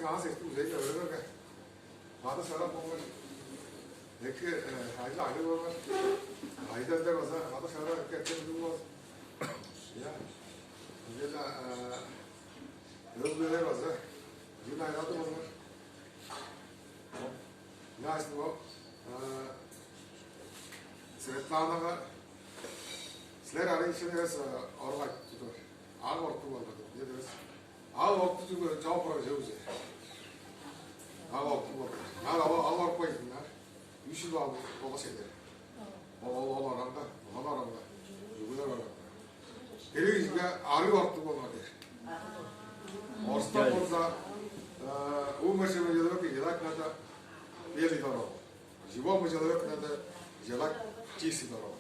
कहाँ से तू सही कर रहा है बात सारा बोल एक हाइला आगे बोल हाइला तक वैसा बात सारा कैसे दूँगा यार ये ना लोग मेरे वैसा ये ना याद तो बोल ना इसको Svetlana ve Sler arayışını orada tutuyor. Ağ ortu var burada. Ne diyoruz? Ağ ortu tutuyor. Cevap proje uze. Ağ ortu var. Ağ ortu var. Yüzü de aldı. Baba şeyler. Baba aranda. Baba aranda. Yüzüler aranda. Geliyor işte ağrı ortu var. Orsta burada o meşaleleri ki yelak nada bir lidar o. Jiva meşaleleri nada yelak çiğsi dar o.